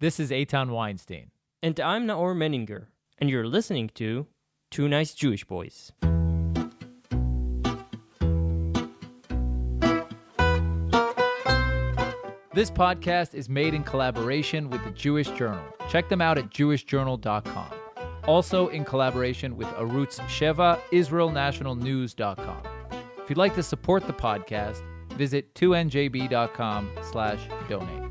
This is Eitan Weinstein. And I'm Naor Menninger, and you're listening to Two Nice Jewish Boys. This podcast is made in collaboration with the Jewish Journal. Check them out at jewishjournal.com. Also in collaboration with Arutz Sheva, israelnationalnews.com. If you'd like to support the podcast, visit 2njb.com/donate.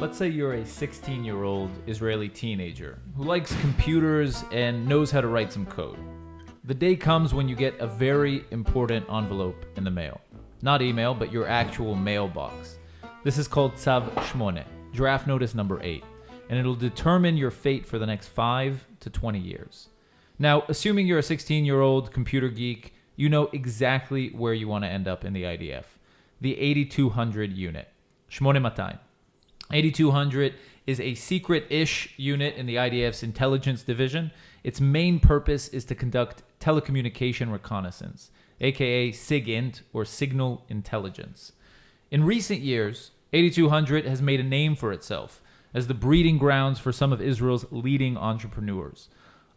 Let's say you're a 16-year-old Israeli teenager who likes computers and knows how to write some code. The day comes when you get a very important envelope in the mail. Not email, but your actual mailbox. This is called Tzav Shmoneh, draft notice number 8, and it'll determine your fate for the next 5 to 20 years. Now, assuming you're a 16-year-old computer geek, you know exactly where you want to end up in the IDF. The 8200 unit, Shmoneh Mataim. 8200 is a secret-ish unit in the IDF's intelligence division. Its main purpose is to conduct telecommunication reconnaissance, aka sig-int, or signal intelligence. In recent years, 8200 has made a name for itself as the breeding grounds for some of Israel's leading entrepreneurs.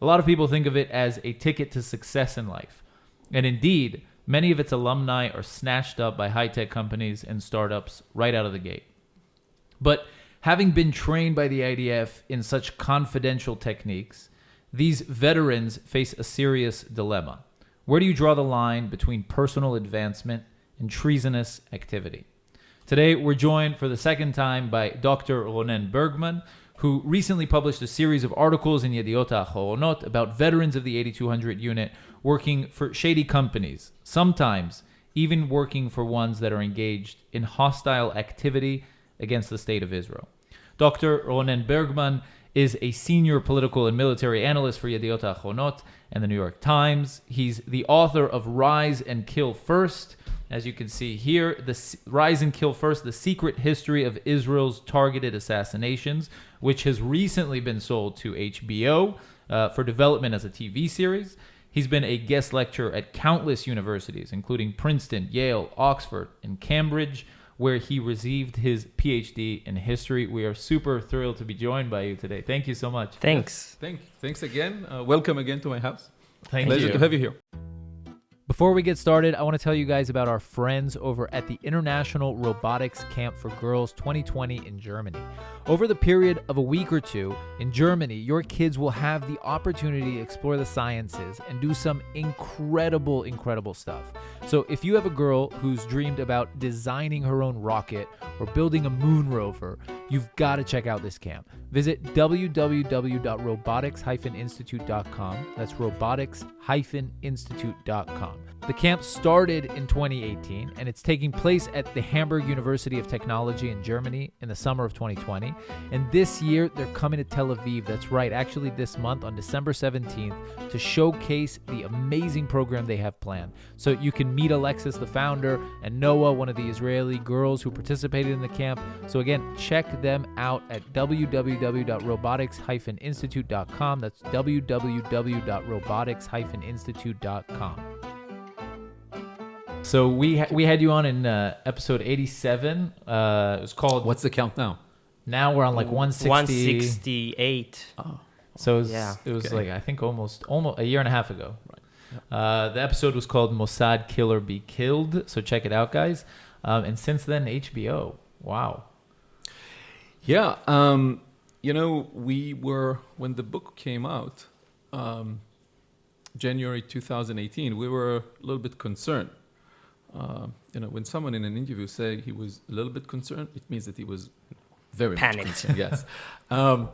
A lot of people think of it as a ticket to success in life. And indeed, many of its alumni are snatched up by high-tech companies and startups right out of the gate. But having been trained by the IDF in such confidential techniques, these veterans face a serious dilemma. Where do you draw the line between personal advancement and treasonous activity? Today, we're joined for the second time by Dr. Ronen Bergman, who recently published a series of articles in Yedioth Aharonot about veterans of the 8200 unit working for shady companies, sometimes even working for ones that are engaged in hostile activity against the state of Israel. Dr. Ronen Bergman is a senior political and military analyst for Yedioth Aharonot and the New York Times. He's the author of Rise and Kill First. As you can see here, the Rise and Kill First, the secret history of Israel's targeted assassinations, which has recently been sold to HBO for development as a TV series. He's been a guest lecturer at countless universities, including Princeton, Yale, Oxford, and Cambridge, where he received his PhD in history. We are super thrilled to be joined by you today. Thank you so much. Thanks. Thanks again. Welcome again to my house. Pleasure to have you here. Before we get started, I want to tell you guys about our friends over at the International Robotics Camp for Girls 2020 in Germany. Over the period of a week or two in Germany, your kids will have the opportunity to explore the sciences and do some incredible stuff. So if you have a girl who's dreamed about designing her own rocket or building a moon rover, you've got to check out this camp. Visit www.robotics-institute.com. That's robotics-institute.com. The camp started in 2018, and it's taking place at the Hamburg University of Technology in Germany in the summer of 2020. And this year, they're coming to Tel Aviv. That's right, actually this month on December 17th, to showcase the amazing program they have planned. So you can meet Alexis, the founder, and Noah, one of the Israeli girls who participated in the camp. So again, check them out at www.robotics-institute.com. That's www.robotics-institute.com. So we had you on in episode 87. It was called... What's the count now? Now we're on like 160. 168. Oh. So it was like, I think almost a year and a half ago. Right. Yep. The episode was called Mossad Kill or Be Killed. So check it out, guys. And since then, HBO. Wow. Yeah. We were, when the book came out, January 2018, we were a little bit concerned. When someone in an interview say he was a little bit concerned, it means that he was very panicked. Much concerned. Yes. The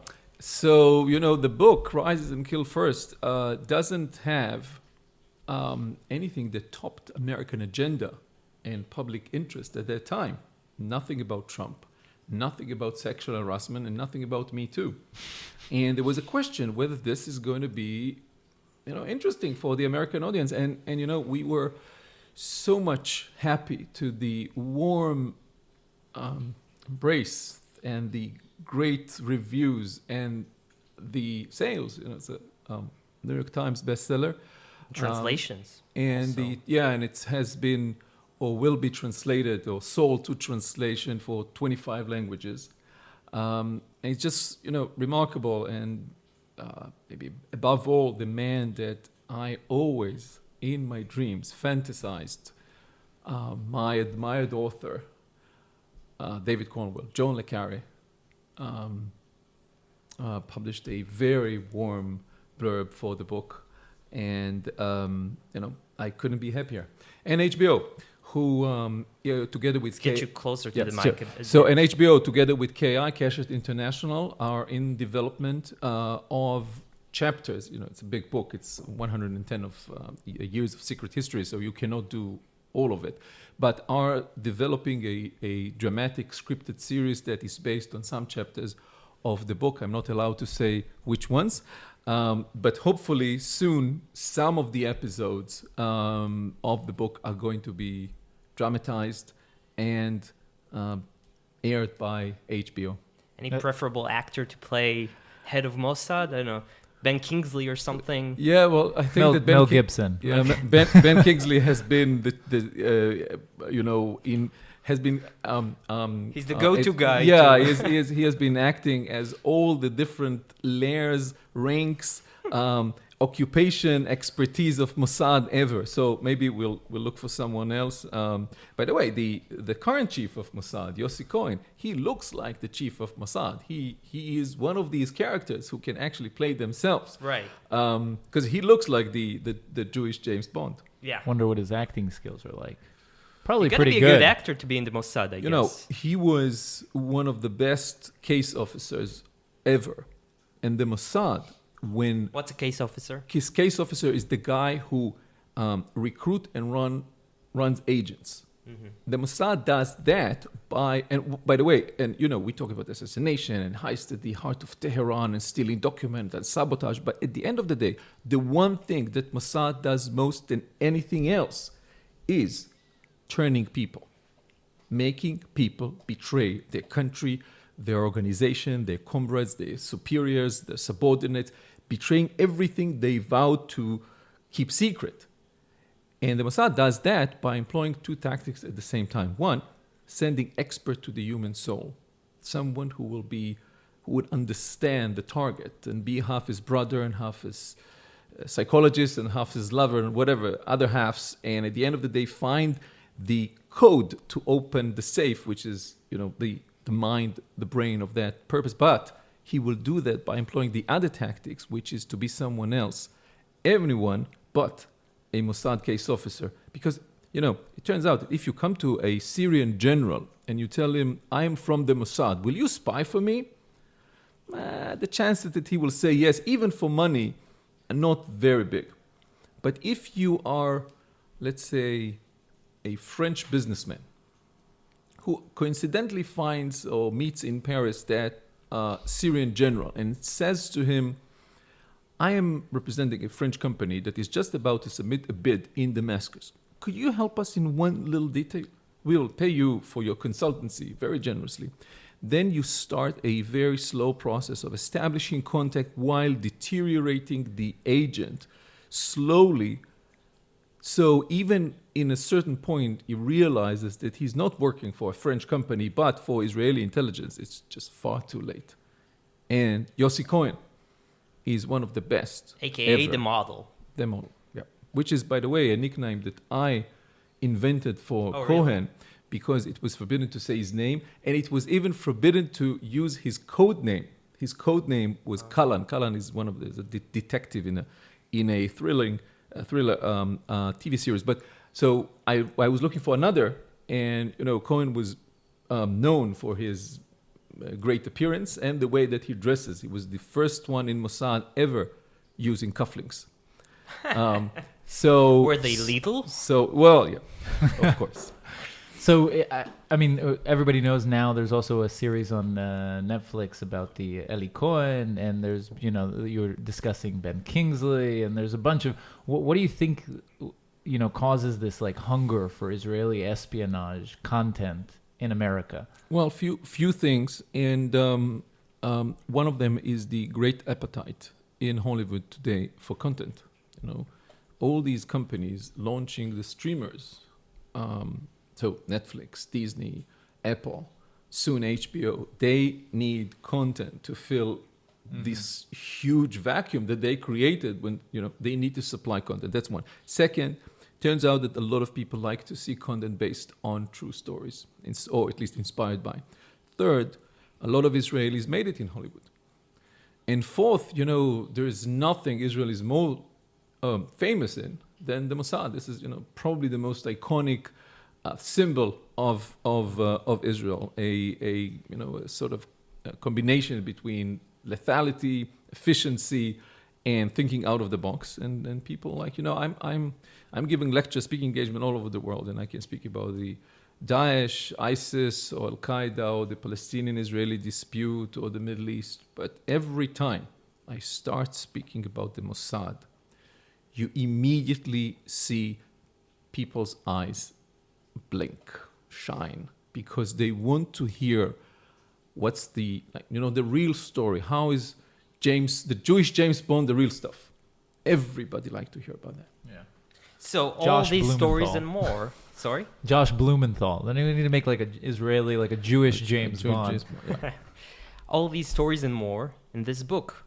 book Rise and Kill First doesn't have anything that topped American agenda and public interest at that time. Nothing about Trump, nothing about sexual harassment, and nothing about Me Too. And there was a question whether this is going to be, interesting for the American audience. And we were so much happy to the warm embrace and the great reviews and the sales. It's a New York Times bestseller. Translations. And it has been or will be translated or sold to translation for 25 languages. And it's just, remarkable, and maybe above all, the man that I always, in my dreams, fantasized, my admired author, David Cornwell, John le Carre, published a very warm blurb for the book, and I couldn't be happier. And HBO, who together with Get you closer to the mic. Sure. So, and HBO together with KI, Keshet International, are in development of chapters. It's a big book. It's 110 of years of secret history, so you cannot do all of it, but are developing a dramatic scripted series that is based on some chapters of the book. I'm not allowed to say which ones, but hopefully soon some of the episodes of the book are going to be dramatized and aired by HBO. Any preferable actor to play head of Mossad? I don't know, Ben Kingsley or something. Yeah, well, I think that Mel Gibson. Yeah, Ben Kingsley has been He's the go-to guy. Yeah, he has been acting as all the different layers, ranks, occupation, expertise of Mossad ever. So maybe we'll look for someone else. By the way, the current chief of Mossad, Yossi Cohen, he looks like the chief of Mossad. He is one of these characters who can actually play themselves. Right. Because he looks like the Jewish James Bond. Yeah. Wonder what his acting skills are like. Probably You gotta pretty be a good good. actor to be in the Mossad, I guess. He was one of the best case officers ever. And the Mossad, What's a case officer? his case officer is the guy who recruit and runs agents. Mm-hmm. The Mossad does that by the way, we talk about assassination and heist at the heart of Tehran and stealing documents and sabotage. But at the end of the day, the one thing that Mossad does most than anything else is turning people, making people betray their country, their organization, their comrades, their superiors, their subordinates, betraying everything they vowed to keep secret. And the Mossad does that by employing two tactics at the same time. One, sending expert to the human soul, someone who would understand the target and be half his brother and half his psychologist and half his lover and whatever, other halves, and at the end of the day find the code to open the safe, which is, the mind, the brain of that purpose. But he will do that by employing the other tactics, which is to be someone else, anyone but a Mossad case officer. Because, it turns out that if you come to a Syrian general and you tell him, I am from the Mossad, will you spy for me? The chances that he will say yes, even for money, are not very big. But if you are, let's say, a French businessman who coincidentally finds or meets in Paris that Syrian general and says to him, I am representing a French company that is just about to submit a bid in Damascus. Could you help us in one little detail? We will pay you for your consultancy very generously. Then you start a very slow process of establishing contact while deteriorating the agent slowly. So even in a certain point, he realizes that he's not working for a French company, but for Israeli intelligence. It's just far too late. And Yossi Cohen is one of the best. AKA ever. the model. The model, yeah. Which is, by the way, a nickname that I invented for Oh, Cohen really? because it was forbidden to say his name, and it was even forbidden to use his code name. His code name was Kalan. Kalan is one of the detective in a thriller TV series. But so I was looking for another, and Cohen was known for his great appearance and the way that he dresses. He was the first one in Mossad ever using cufflinks. So Were they lethal? So well, yeah, of course. So, I mean, everybody knows now there's also a series on Netflix about the Eli Cohen, and there's, you're discussing Ben Kingsley, and there's a bunch of, what do you think, causes this like hunger for Israeli espionage content in America? Well, few things, and one of them is the great appetite in Hollywood today for content. All these companies launching the streamers, So Netflix, Disney, Apple, soon HBO, they need content to fill this huge vacuum that they created when, they need to supply content. That's one. Second, turns out that a lot of people like to see content based on true stories, or at least inspired by. Third, a lot of Israelis made it in Hollywood. And fourth, there is nothing Israel is more famous in than the Mossad. This is, probably the most iconic symbol of Israel. A sort of combination between lethality, efficiency, and thinking out of the box. And people like, I'm giving lectures, speaking engagement all over the world, and I can speak about the Daesh, ISIS, or Al-Qaeda, or the Palestinian-Israeli dispute, or the Middle East. But every time I start speaking about the Mossad, you immediately see people's eyes blink, shine, because they want to hear what's the real story. How is the Jewish James Bond, the real stuff? Everybody like to hear about that. Yeah. So all Josh these stories Blumenthal. and more. Sorry? Josh Blumenthal. Then we need to make like an Israeli, like a Jewish James Bond. James Bond, yeah. All these stories and more in this book.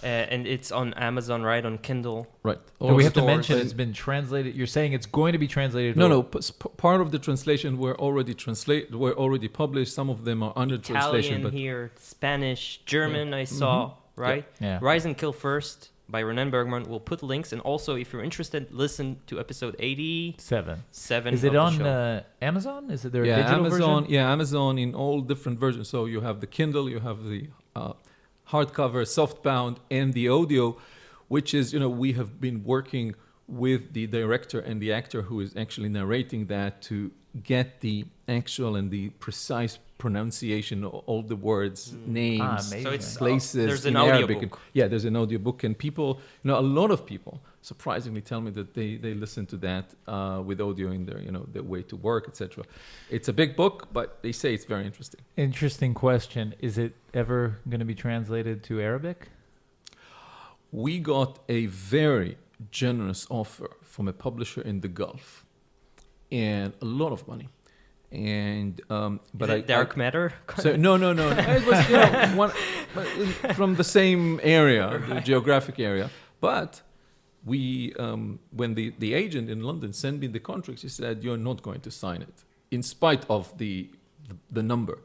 And it's on Amazon, right? On Kindle. Right. Do we have to stores. mention it's been translated? You're saying it's going to be translated? No. Part of the translation were already published. Some of them are under translation. Italian But here, Spanish, German, I saw, right? Yeah. Rise and Kill First by Ronen Bergman. We'll put links. And also, if you're interested, listen to episode 87. Is it of the on show. Amazon? Is it there a digital Amazon. version? Yeah, Amazon in all different versions. So you have the Kindle, you have the hardcover, softbound, and the audio, which is, we have been working with the director and the actor who is actually narrating that to get the actual and the precise pronunciation of all the words, names, amazing. So it's places there's an in Arabic. audiobook. Yeah, there's an audiobook, and people, a lot of people surprisingly tell me that they listen to that with audio in their way to work, etc. It's a big book, but they say it's very interesting. Interesting question. Is it ever going to be translated to Arabic? We got a very generous offer from a publisher in the Gulf, and a lot of money. And but Is it dark matter? So no. It was from the same area, the geographic area. But we, when the agent in London sent me the contract, she said, "You're not going to sign it, in spite of the number."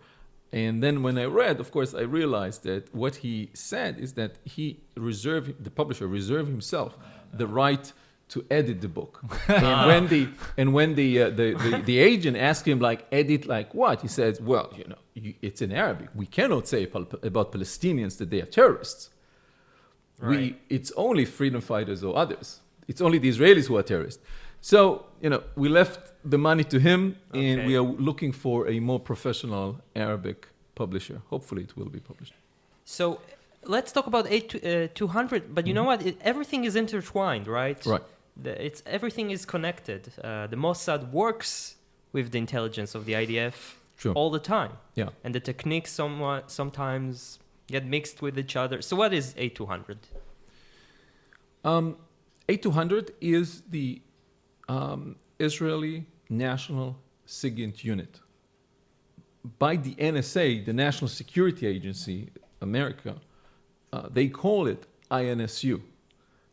And then when I read, of course, I realized that what he said is that the publisher reserved himself the right to edit the book. And when the agent asked him, like, edit like what? He says, well, it's in Arabic. We cannot say about Palestinians that they are terrorists. Right. It's only freedom fighters or others. It's only the Israelis who are terrorists. So, we left the money to him, and Okay. we are looking for a more professional Arabic publisher. Hopefully it will be published. So let's talk about 200. But you know what? Everything is intertwined, right? Right. Everything is connected. The Mossad works with the intelligence of the IDF Sure. all the time. Yeah. And the techniques sometimes get mixed with each other. So what is 8200? 8200 is the Israeli National SIG-int unit. By the NSA, the National Security Agency, America, they call it INSU.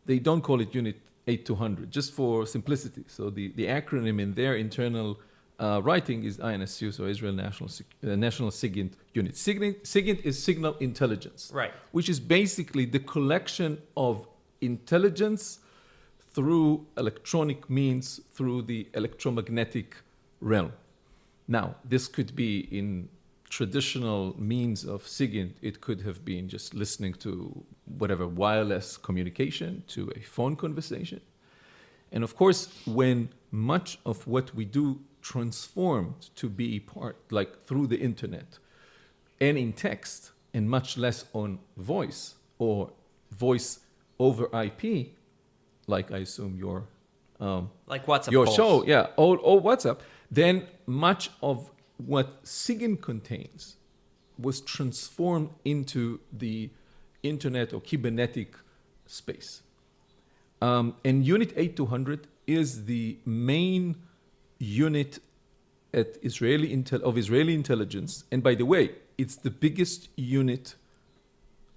They don't call it Unit 8200, just for simplicity. So the acronym in their internal writing is INSU, so Israel National SIG-int Unit. SIG-int is signal intelligence, Right. which is basically the collection of intelligence through electronic means, through the electromagnetic realm. Now, this could be in traditional means of SIG-int. It could have been just listening to whatever wireless communication, to a phone conversation. And of course, when much of what we do transformed to be part, like through the internet and in text, and much less on voice or voice over IP, like I assume your Like WhatsApp your calls. show, yeah, or WhatsApp, then much of what SIG-int contains was transformed into the internet or cybernetic space. And Unit 8200 is the main unit at Israeli intelligence, and by the way, it's the biggest unit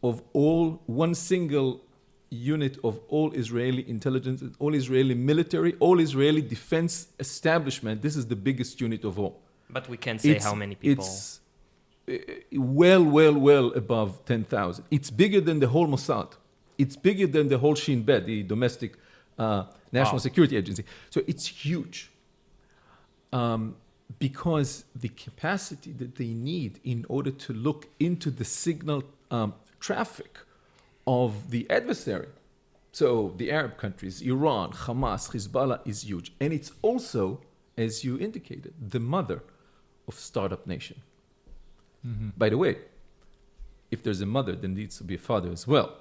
of all, one single unit of all Israeli intelligence, all Israeli military, all Israeli defense establishment. This is the biggest unit of all. But we can't say how many people. It's well above 10,000. It's bigger than the whole Mossad. It's bigger than the whole Shin Bet, the domestic national security agency. So it's huge. Because the capacity that they need in order to look into the signal traffic of the adversary, so the Arab countries, Iran, Hamas, Hezbollah, is huge. And it's also, as you indicated, the mother of startup nation. Mm-hmm. By the way, if there's a mother, there needs to be a father as well.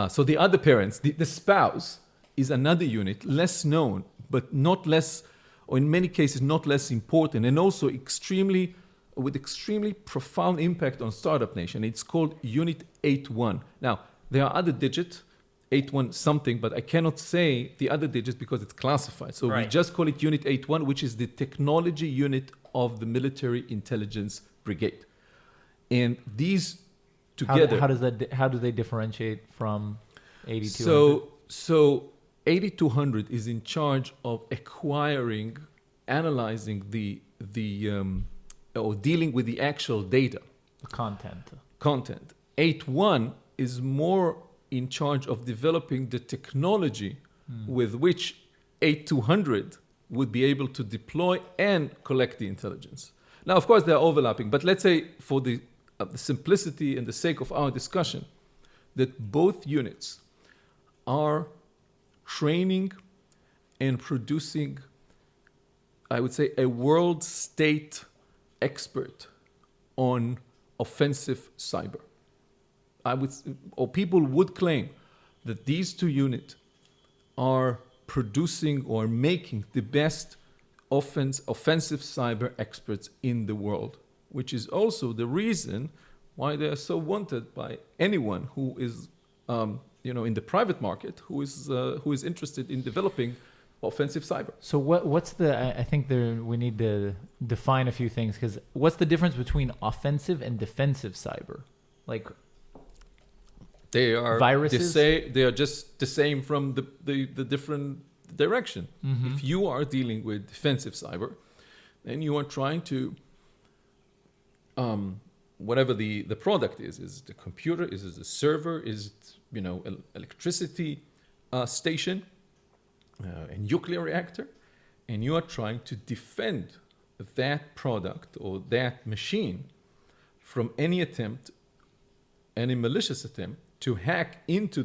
So the other parents, the spouse, is another unit, less known, but not less, or in many cases not less important, and also with extremely profound impact on startup nation. It's called Unit 81. Now, there are other digits, 81 something, but I cannot say the other digits because it's classified. So we just call it Unit 81, which is the technology unit of the military intelligence brigade. And these together... How do they differentiate from 8200? So 8200 is in charge of acquiring, analyzing or dealing with the actual data. The content. 81 is more in charge of developing the technology with which 8200 would be able to deploy and collect the intelligence. Now, of course, they're overlapping, but let's say for the simplicity and the sake of our discussion, that both units are training and producing, I would say, a world state expert on offensive cyber. People would claim that these two units are producing or making the best offensive cyber experts in the world, which is also the reason why they are so wanted by anyone who is, in the private market, who is interested in developing offensive cyber. So what's I think we need to define a few things, because what's the difference between offensive and defensive cyber? Like, they are viruses? They are just the same from the different direction. Mm-hmm. If you are dealing with defensive cyber, then you are trying to whatever the product is it the computer, is it the server, is it electricity station, a nuclear reactor, and you are trying to defend that product or that machine from any malicious attempt to hack into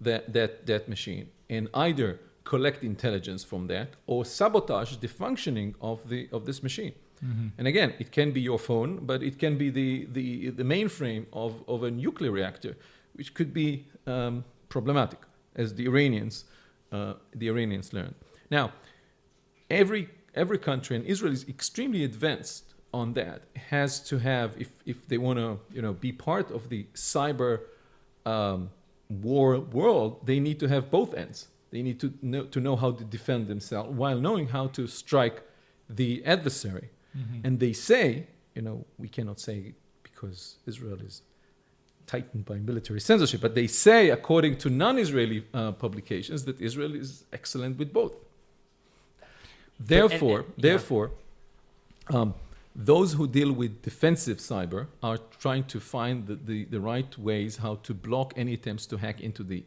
that machine and either collect intelligence from that or sabotage the functioning of this machine. Mm-hmm. And again, it can be your phone, but it can be the mainframe of a nuclear reactor, which could be problematic, as the Iranians learned. Now, every country, and Israel is extremely advanced on that, has to have, if they want to be part of the cyber war world, they need to have both ends. They need to know how to defend themselves while knowing how to strike the adversary. Mm-hmm. And they say, we cannot say because Israel is tightened by military censorship, but they say, according to non-Israeli publications, that Israel is excellent with both. Therefore, those who deal with defensive cyber are trying to find the right ways how to block any attempts to hack into the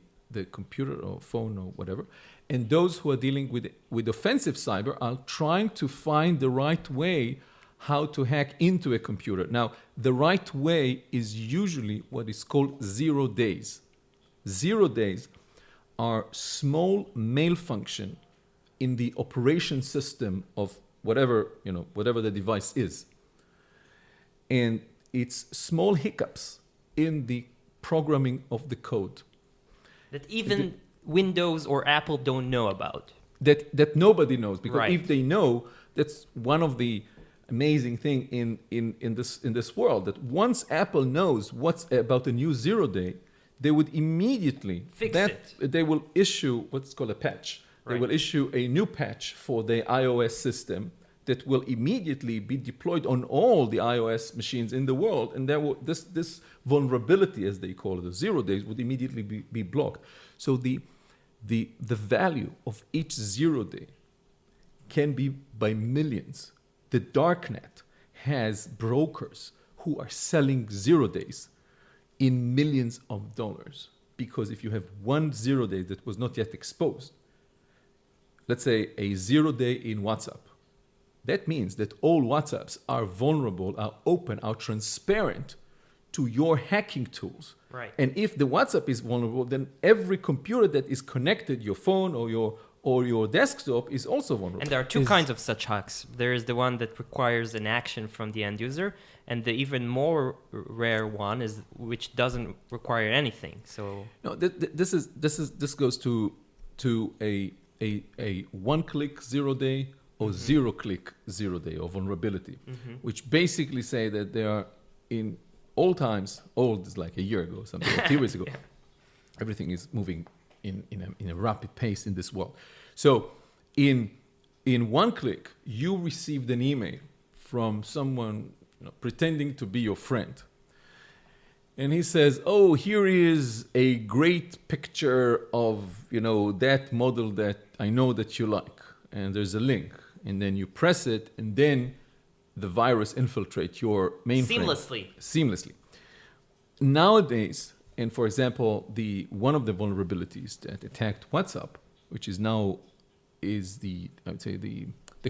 computer or phone or whatever. And those who are dealing with offensive cyber are trying to find the right way how to hack into a computer. Now, the right way is usually what is called 0 days. 0 days are small malfunction in the operation system of whatever the device is. And it's small hiccups in the programming of the code. That even Windows or Apple don't know about. That nobody knows, because Right. if they know, that's one of the amazing thing in this world, that once Apple knows what's about a new 0 day, they would immediately Fix it. They will issue what's called a patch. They Right. will issue a new patch for the iOS system that will immediately be deployed on all the iOS machines in the world, and this vulnerability, as they call it, the 0 days, would immediately be blocked. So the value of each 0 day can be by millions. The darknet has brokers who are selling 0 days in millions of dollars, because if you have 1 0 day that was not yet exposed, let's say a 0 day in WhatsApp, that means that all WhatsApps are vulnerable, are open, are transparent to your hacking tools. Right. And if the WhatsApp is vulnerable, then every computer that is connected, your phone or your desktop, is also vulnerable. And there are two kinds of such hacks. There is the one that requires an action from the end user, and the even more rare one is which doesn't require anything. So no, this goes to a one-click 0 day or 0-click 0 day of vulnerability, which basically say that they are in all times. Old is like a year ago, something like 2 years ago. Yeah. Everything is moving in a rapid pace in this world. So in one click, you received an email from someone pretending to be your friend. And he says, oh, here is a great picture of, that model that I know that you like. And there's a link. And then you press it, and then the virus infiltrates your mainframe. Seamlessly. Nowadays, and for example, one of the vulnerabilities that attacked WhatsApp, which is now the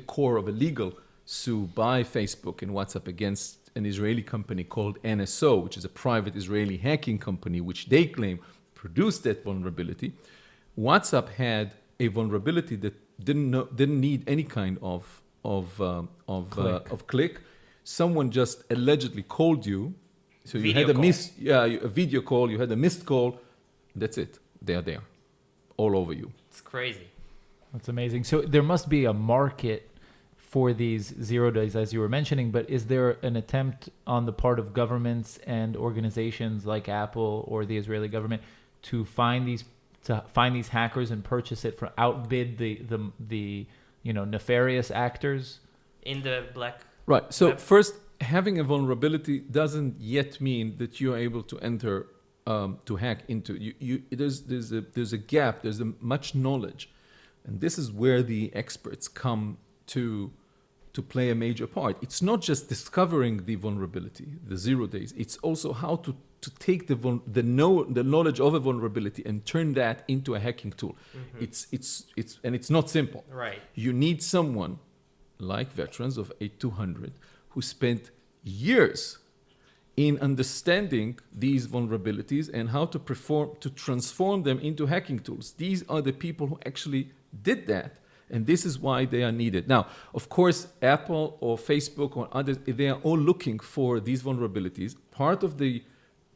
core of a legal sue by Facebook and WhatsApp against an Israeli company called NSO, which is a private Israeli hacking company, which they claim produced that vulnerability. WhatsApp had a vulnerability that didn't need any kind of click. Someone just allegedly called you. So you had a video call, you had a missed call. That's it. They are there, all over you. it's crazy. That's amazing. So there must be a market for these 0 days, as you were mentioning, but is there an attempt on the part of governments and organizations like Apple or the Israeli government to find these hackers and purchase it, for outbid the nefarious actors In the black Right. So web? first, having a vulnerability doesn't yet mean that you're able to enter to hack into. There's a gap. There's much knowledge, and this is where the experts come to play a major part. It's not just discovering the vulnerability, the 0 days. It's also how to take the knowledge of a vulnerability and turn that into a hacking tool. It's not simple. Right. You need someone like veterans of 8200 who spent years in understanding these vulnerabilities and how to transform them into hacking tools. These are the people who actually did that, and this is why they are needed. Now, of course, Apple or Facebook or others, they are all looking for these vulnerabilities. Part of the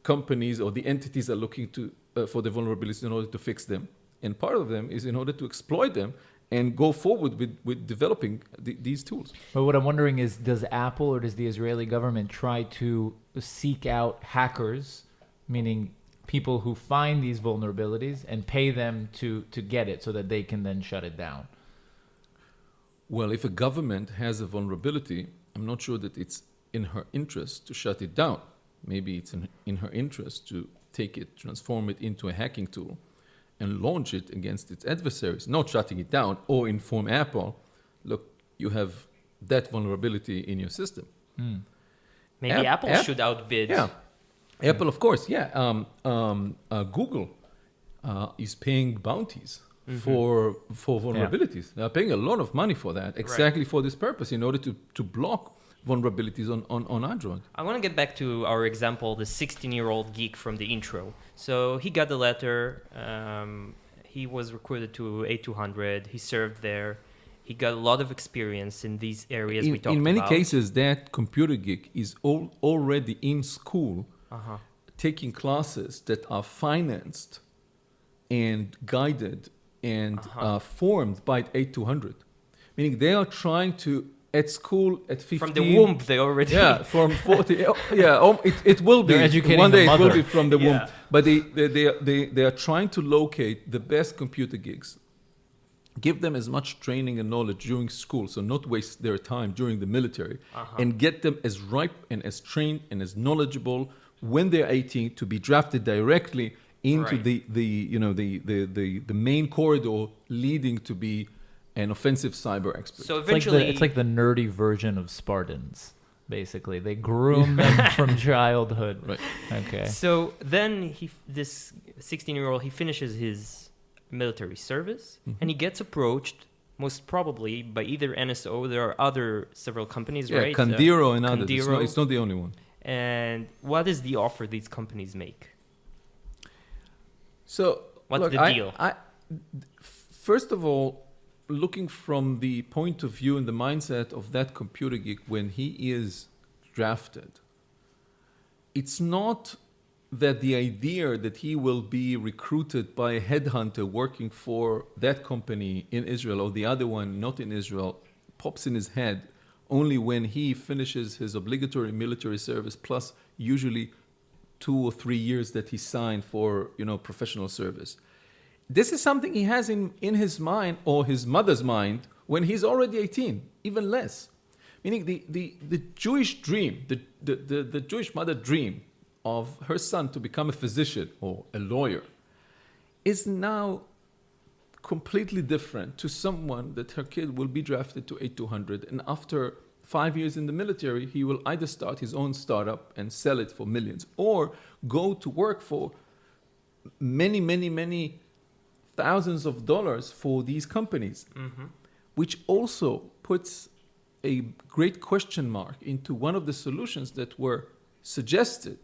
companies or the entities are looking for the vulnerabilities in order to fix them, and part of them is in order to exploit them and go forward with developing these tools. But what I'm wondering is, does Apple or does the Israeli government try to seek out hackers, meaning people who find these vulnerabilities, and pay them to get it so that they can then shut it down? Well, if a government has a vulnerability, I'm not sure that it's in her interest to shut it down. Maybe it's in her interest to take it, transform it into a hacking tool, and launch it against its adversaries, not shutting it down, or inform Apple, look, you have that vulnerability in your system. Maybe Apple should outbid. Yeah, Apple, of course, yeah. Google is paying bounties for vulnerabilities. They're paying a lot of money for that, exactly for this purpose, in order to block vulnerabilities on Android. I want to get back to our example, the 16-year-old geek from the intro. So he got the letter. He was recruited to 8200. He served there. He got a lot of experience in these areas we talked about. In many cases, that computer geek is already in school, taking classes that are financed and guided and formed by 8200. Meaning they are trying to, at school at 15. From the womb, they already. Yeah, from 40. It will be. They're educating one day the it will mother. be from the womb. But they are trying to locate the best computer geeks give them as much training and knowledge during school, so not waste their time during the military, and get them as ripe and as trained and as knowledgeable when they're 18 to be drafted directly into Right. the main corridor leading to be an offensive cyber expert. So It's like, eventually, it's like the nerdy version of Spartans, basically. They groom them from childhood. Right. Okay. so then this 16-year-old, he finishes his military service, and he gets approached, most probably by either NSO. There are other several companies, Yeah, right? Kandiro and others. Kandiro. It's not the only one. And what is the offer these companies make? So What's look, the deal? First of all, looking from the point of view and the mindset of that computer geek when he is drafted, it's not that the idea that he will be recruited by a headhunter working for that company in Israel or the other one not in Israel pops in his head only when he finishes his obligatory military service plus usually 2 or 3 years that he signed for professional service. This is something he has in his mind or his mother's mind when he's already 18, even less. Meaning the Jewish dream, the Jewish mother dream of her son to become a physician or a lawyer is now completely different to someone that her kid will be drafted to 8200 and after 5 years in the military, he will either start his own startup and sell it for millions or go to work for many thousands of dollars for these companies, which also puts a great question mark into one of the solutions that were suggested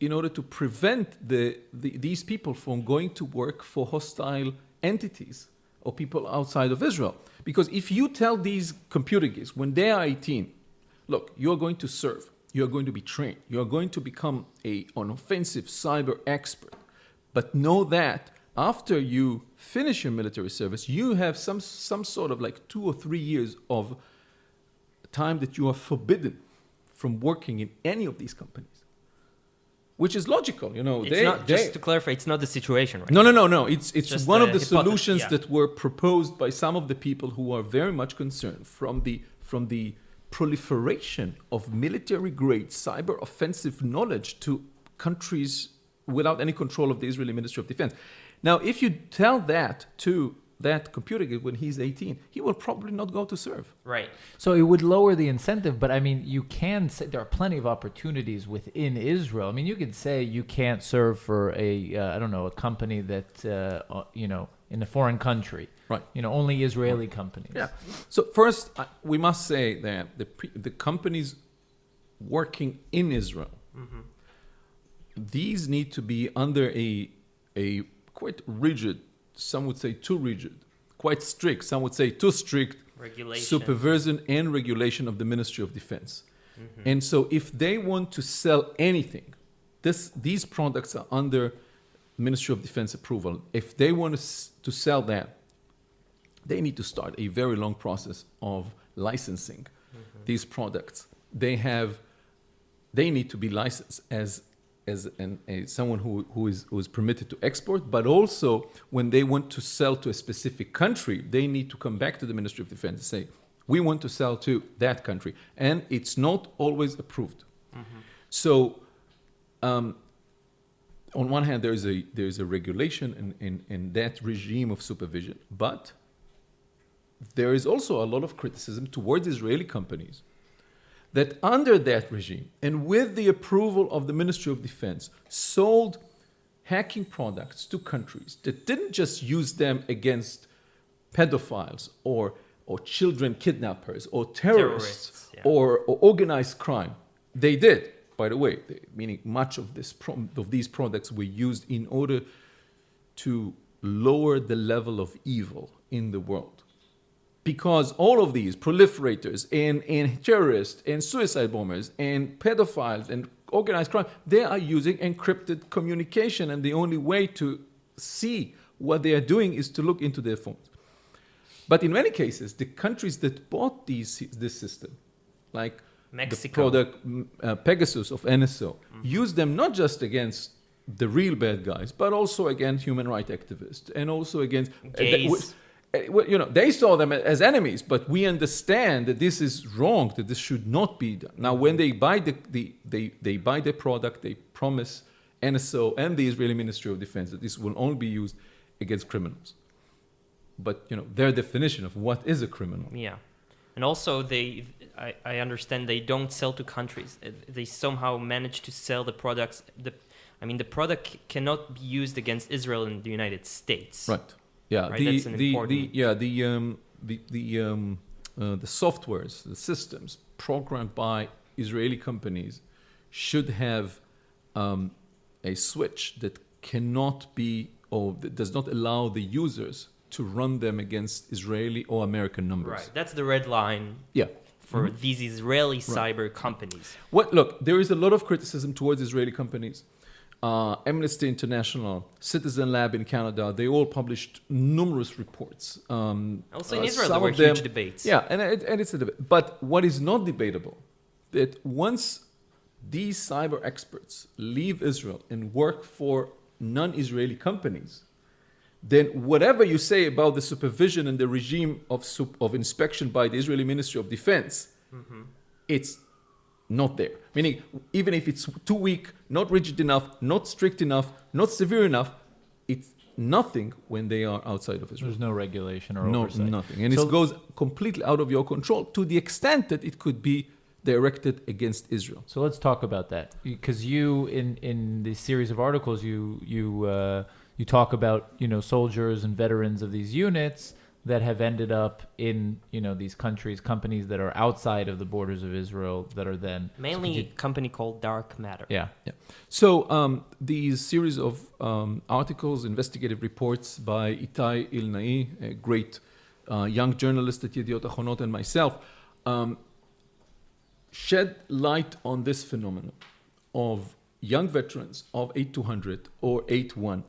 in order to prevent these people from going to work for hostile entities or people outside of Israel. Because if you tell these computer geeks when they are 18, look, you're going to serve, you're going to be trained, you're going to become an offensive cyber expert, but know that after you finish your military service, you have some sort of like 2 or 3 years of time that you are forbidden from working in any of these companies. Which is logical, It's not, just to clarify, it's not the situation, right? No. It's just one a of the hypothesis, solutions yeah. that were proposed by some of the people who are very much concerned from the proliferation of military-grade cyber offensive knowledge to countries without any control of the Israeli Ministry of Defense. Now, if you tell that to that computer geek when he's 18, he will probably not go to serve. Right. So it would lower the incentive, but I mean, you can say there are plenty of opportunities within Israel. I mean, you could say you can't serve for a company that, in a foreign country. Right. Only Israeli companies. Yeah. So first, we must say that the companies working in Israel, these need to be under a quite rigid, some would say too rigid, quite strict, some would say too strict Regulation. supervision and regulation of the Ministry of Defense. And so if they want to sell anything, these products are under Ministry of Defense approval. If they want to sell that, they need to start a very long process of licensing these products. They need to be licensed as someone who is permitted to export, but also when they want to sell to a specific country, they need to come back to the Ministry of Defense and say, we want to sell to that country. And it's not always approved. So on one hand, there is a regulation and that regime of supervision, but there is also a lot of criticism towards Israeli companies that under that regime and with the approval of the Ministry of Defense sold hacking products to countries that didn't just use them against pedophiles or children kidnappers or terrorists yeah. or organized crime. They did, by the way, meaning much of these products were used in order to lower the level of evil in the world. Because all of these proliferators and terrorists and suicide bombers and pedophiles and organized crime, they are using encrypted communication, and the only way to see what they are doing is to look into their phones. But in many cases, the countries that bought this system, like Mexico. the product Pegasus of NSO, use them not just against the real bad guys, but also against human rights activists and also against Gays. They saw them as enemies, but we understand that this is wrong, that this should not be done. Now, when they buy they buy the product, they promise NSO and the Israeli Ministry of Defense that this will only be used against criminals. But their definition of what is a criminal. Yeah, and also I understand they don't sell to countries. They somehow manage to sell the products. The product cannot be used against Israel and the United States. Right. Yeah. Right? That's an important. The softwares, the systems programmed by Israeli companies should have a switch that cannot be, or that does not allow the users to run them against Israeli or American numbers. Right. That's the red line. Yeah. For these Israeli cyber companies. Look, there is a lot of criticism towards Israeli companies. Amnesty International, Citizen Lab in Canada, they all published numerous reports. Also in Israel, there were huge debates. Yeah, and it's a debate. But what is not debatable, that once these cyber experts leave Israel and work for non-Israeli companies, then whatever you say about the supervision and the regime of inspection by the Israeli Ministry of Defense, it's not there. Meaning, even if it's too weak, not rigid enough, not strict enough, not severe enough, it's nothing when they are outside of Israel. There's no regulation or oversight. Nothing. And it goes completely out of your control to the extent that it could be directed against Israel. So let's talk about that, because you in the series of articles you talk about soldiers and veterans of these units that have ended up in these companies that are outside of the borders of Israel that are then mainly a company called Dark Matter. Yeah. So these series of articles, investigative reports by Itai Ilnai, a great young journalist at Yedioth Aharonot, and myself, shed light on this phenomenon of young veterans of 8200 or 81,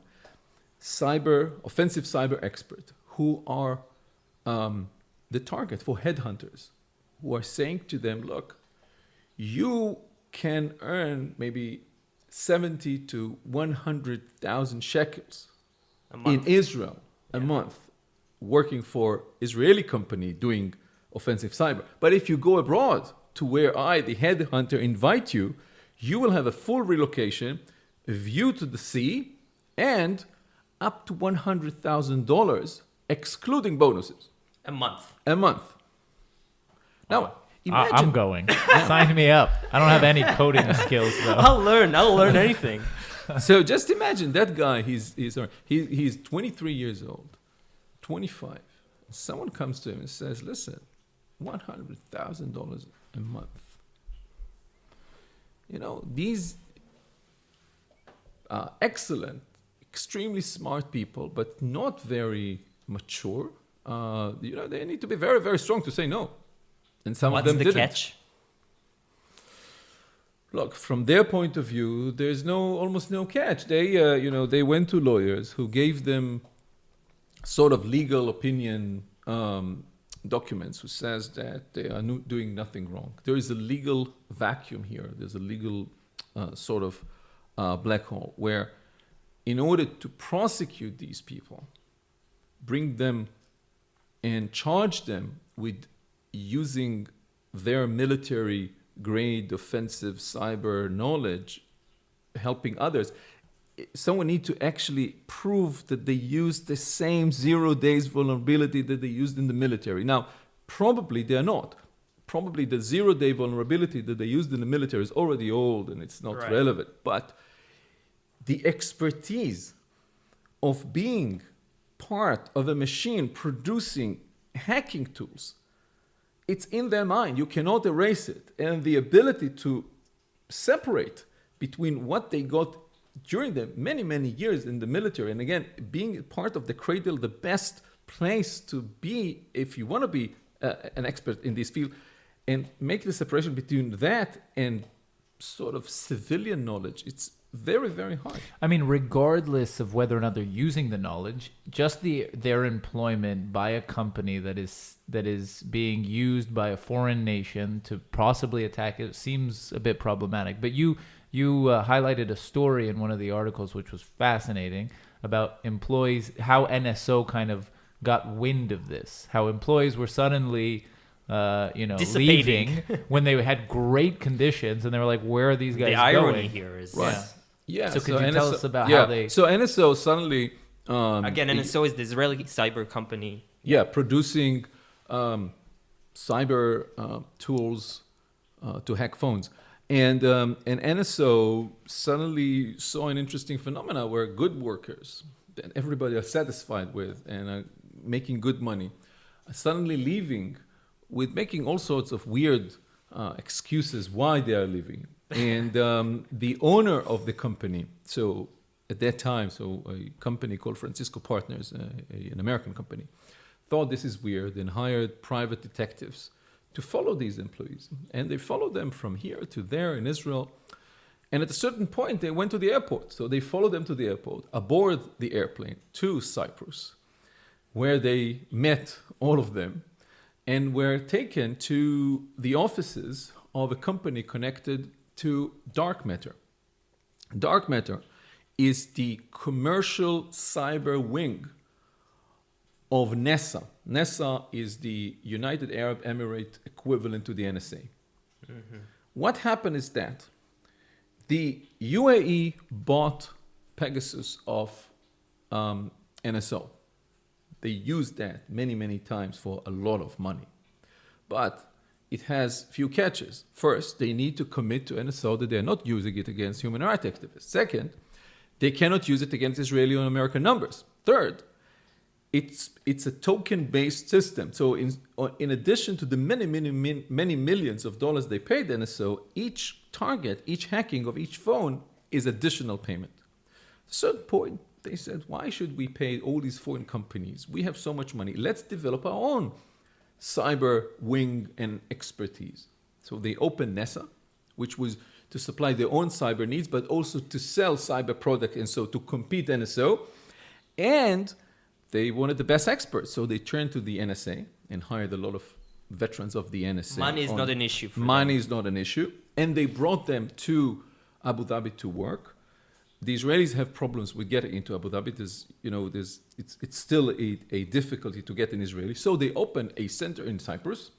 offensive cyber expert, who are the target for headhunters, who are saying to them, look, you can earn maybe 70 to 100,000 shekels in Israel a month working for Israeli company doing offensive cyber. But if you go abroad to where I, the headhunter, invite you, you will have a full relocation, a view to the sea, and up to $100,000, excluding bonuses. A month. Now, imagine. I'm going. Sign me up. I don't have any coding skills though. I'll learn anything. So just imagine that guy. He's 23 years old, 25. Someone comes to him and says, "Listen, $100,000 a month. These excellent, extremely smart people, but not very mature. They need to be very, very strong to say no. And some of them didn't. What's the catch? Look, from their point of view, there's almost no catch. They went to lawyers who gave them sort of legal opinion documents, who says that they are doing nothing wrong. There is a legal vacuum here. There's a legal sort of black hole where, in order to prosecute these people, bring them and charge them with using their military grade offensive cyber knowledge, helping others, someone need to actually prove that they used the same 0 days vulnerability that they used in the military. Now, probably they are not. Probably the 0 day vulnerability that they used in the military is already old and it's not relevant. But the expertise of being part of a machine producing hacking tools, it's in their mind. You cannot erase it. And the ability to separate between what they got during the many, many years in the military, and again, being part of the cradle, the best place to be if you want to be an expert in this field, and make the separation between that and sort of civilian knowledge, it's very, very hard. I mean, regardless of whether or not they're using the knowledge, just their employment by a company that is being used by a foreign nation to possibly attack it seems a bit problematic. But you highlighted a story in one of the articles which was fascinating about employees, how NSO kind of got wind of this, how employees were suddenly, Dissipating. leaving when they had great conditions, and they were like, "Where are these guys The going?" irony here is Right. Yeah. So could you tell us about yeah. how they? So NSO suddenly again, NSO is the Israeli cyber company. producing cyber tools to hack phones. And NSO suddenly saw an interesting phenomena where good workers that everybody are satisfied with and are making good money are suddenly leaving with making all sorts of weird excuses why they are leaving. And the owner of the company, so at that time, a company called Francisco Partners, an American company, thought this is weird and hired private detectives to follow these employees. And they followed them from here to there in Israel. And at a certain point, they went to the airport. So they followed them to the airport, aboard the airplane to Cyprus, where they met all of them and were taken to the offices of a company connected to dark matter. Dark matter is the commercial cyber wing of NESA. NESA is the United Arab Emirates equivalent to the NSA. Mm-hmm. What happened is that the UAE bought Pegasus of NSO. They used that many, many times for a lot of money. But it has few catches. First, they need to commit to NSO that they're not using it against human rights activists. Second, they cannot use it against Israeli or American numbers. Third, it's a token-based system. So in addition to the many millions of dollars they paid NSO, each target, each hacking of each phone is additional payment. At a certain point, they said, why should we pay all these foreign companies? We have so much money. Let's develop our own cyber wing and expertise. So they opened NESA, which was to supply their own cyber needs, but also to sell cyber product and so to compete NSO. And they wanted the best experts. So they turned to the NSA and hired a lot of veterans of the NSA. Money is not an issue for Money them. is not an issue. And they brought them to Abu Dhabi to work. The Israelis have problems with getting into Abu Dhabi. It's still a difficulty to get in Israeli. So they opened a center in Cyprus,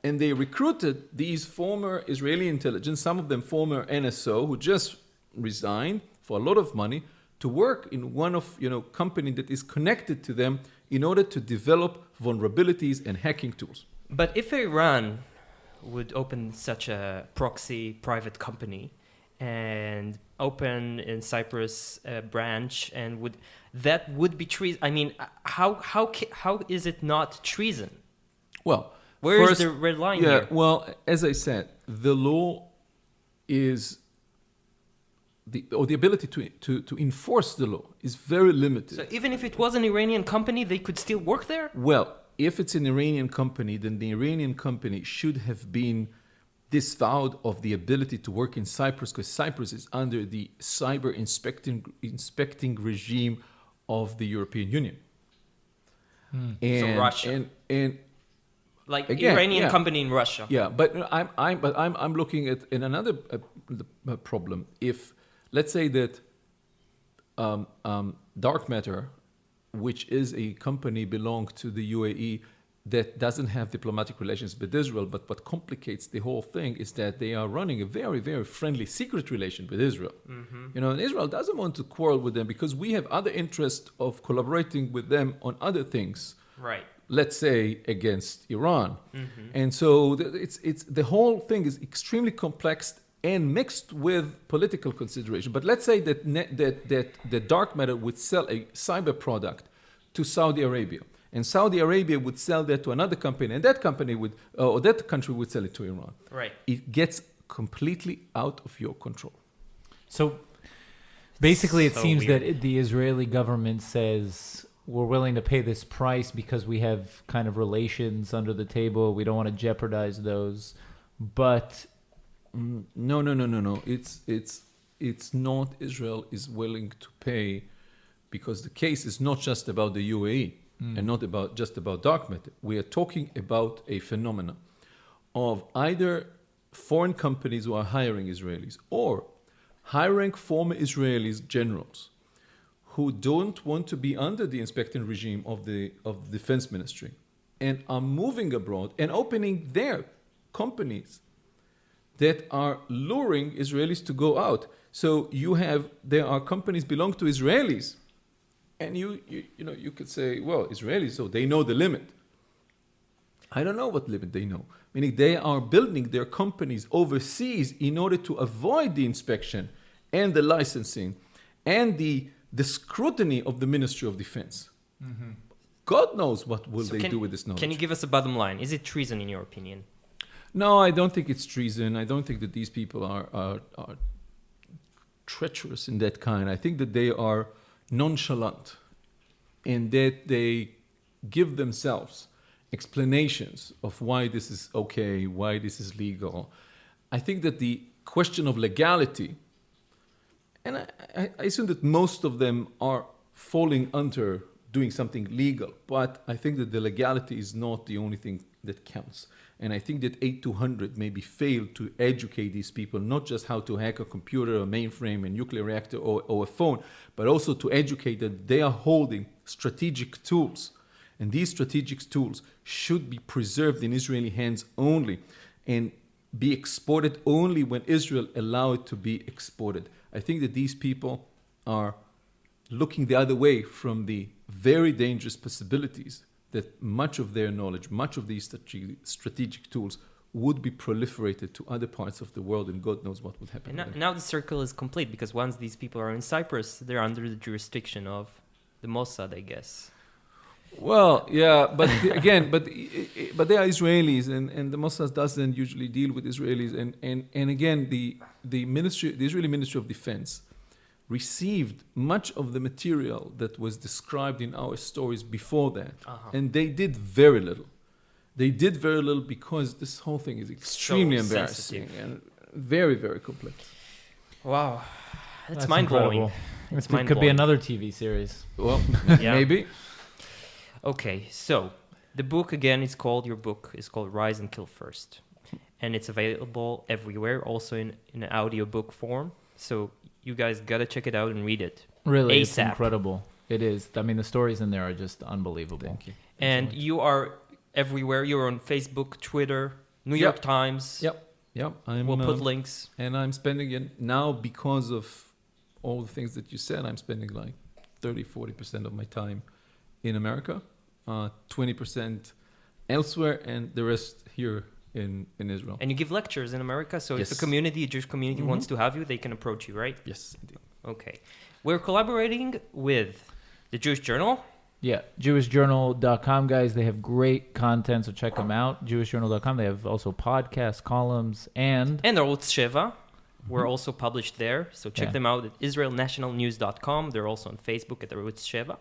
and they recruited these former Israeli intelligence, some of them former NSO, who just resigned for a lot of money to work in one of company that is connected to them in order to develop vulnerabilities and hacking tools. But if Iran would open such a proxy private company and open in Cyprus a branch, and that would be treason. I mean, how is it not treason? Well, where is the red line here? Well, as I said, the law is the ability to enforce the law is very limited. So even if it was an Iranian company, they could still work there? Well, if it's an Iranian company, then the Iranian company should have been disavowed of the ability to work in Cyprus, because Cyprus is under the cyber inspecting regime of the European Union. And, so Russia, and like again, Iranian company in Russia. Yeah, but I'm looking at in another problem. If let's say that Dark Matter, which is a company belong to the UAE, that doesn't have diplomatic relations with Israel, but what complicates the whole thing is that they are running a very, very friendly secret relation with Israel. Mm-hmm. And Israel doesn't want to quarrel with them because we have other interest of collaborating with them on other things. Right. Let's say against Iran. Mm-hmm. And so it's the whole thing is extremely complex and mixed with political consideration. But let's say that the Dark Matter would sell a cyber product to Saudi Arabia. And Saudi Arabia would sell that to another company, and that company would, or that country would sell it to Iran. Right. It gets completely out of your control. So basically, it So seems weird. that the Israeli government says we're willing to pay this price because we have kind of relations under the table. We don't want to jeopardize those. But No. It's not Israel is willing to pay, because the case is not just about the UAE. And not just about dark matter. We are talking about a phenomenon of either foreign companies who are hiring Israelis or hiring former Israelis generals who don't want to be under the inspecting regime of the defense ministry and are moving abroad and opening their companies that are luring Israelis to go out. So there are companies belong to Israelis, and you could say, well, Israelis, so they know the limit. I don't know what limit they know. Meaning they are building their companies overseas in order to avoid the inspection and the licensing and the scrutiny of the Ministry of Defense. Mm-hmm. God knows what will they do with this knowledge. Can you give us a bottom line? Is it treason in your opinion? No, I don't think it's treason. I don't think that these people are treacherous in that kind. I think that they are nonchalant in that they give themselves explanations of why this is okay, why this is legal. I think that the question of legality, and I assume that most of them are falling under doing something legal, but I think that the legality is not the only thing that counts. And I think that 8200 maybe failed to educate these people, not just how to hack a computer, a mainframe, a nuclear reactor, or a phone, but also to educate that they are holding strategic tools. And these strategic tools should be preserved in Israeli hands only and be exported only when Israel allows it to be exported. I think that these people are looking the other way from the very dangerous possibilities that much of their knowledge, much of these strategic tools would be proliferated to other parts of the world, and God knows what would happen. And now the circle is complete, because once these people are in Cyprus, they're under the jurisdiction of the Mossad, I guess. Well, yeah, but again, but they are Israelis, and the Mossad doesn't usually deal with Israelis. And again, the Israeli Ministry of Defense received much of the material that was described in our stories before that, and they did very little. They did very little because this whole thing is extremely embarrassing and very, very complex. Wow, that's mind-blowing. It could be another TV series. Well, maybe. Okay, so the book your book is called Rise and Kill First, and it's available everywhere, also in an audiobook form. So you guys gotta check it out and read it. Really, ASAP. It's incredible. It is. I mean, the stories in there are just unbelievable. Thank you. And you are everywhere. You're on Facebook, Twitter, New York Times. Yep. We'll put links. And I'm spending it now, because of all the things that you said, I'm spending like 30-40% of my time in America, 20% elsewhere, and the rest here in Israel. And you give lectures in America, so Yes. if a Jewish community wants to have you, they can approach you, right? Yes, indeed. Okay. We're collaborating with the Jewish Journal. Yeah, jewishjournal.com, guys. They have great content, so check them out. Jewishjournal.com. They have also podcasts, columns, and Arutz Sheva. We're also published there, so check them out at israelnationalnews.com. They're also on Facebook at Arutz Sheva.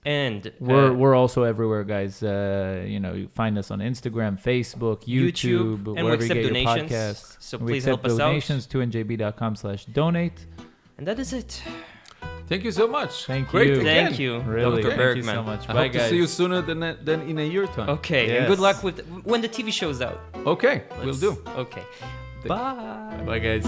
And we're also everywhere, guys. You find us on Instagram, Facebook, YouTube, and wherever we accept you get donations. your podcasts. So we please help us out. donations, 2njb.com/donate. And that is it. Thank you so much. Thank Great you. again. Thank you, Really, Dr. thank Bergman. you so much. I Bye, hope guys. to see you sooner than in a year time. Okay, and Yes. good luck with when the TV show's out. Okay, we'll do. Okay. Bye. Bye, guys.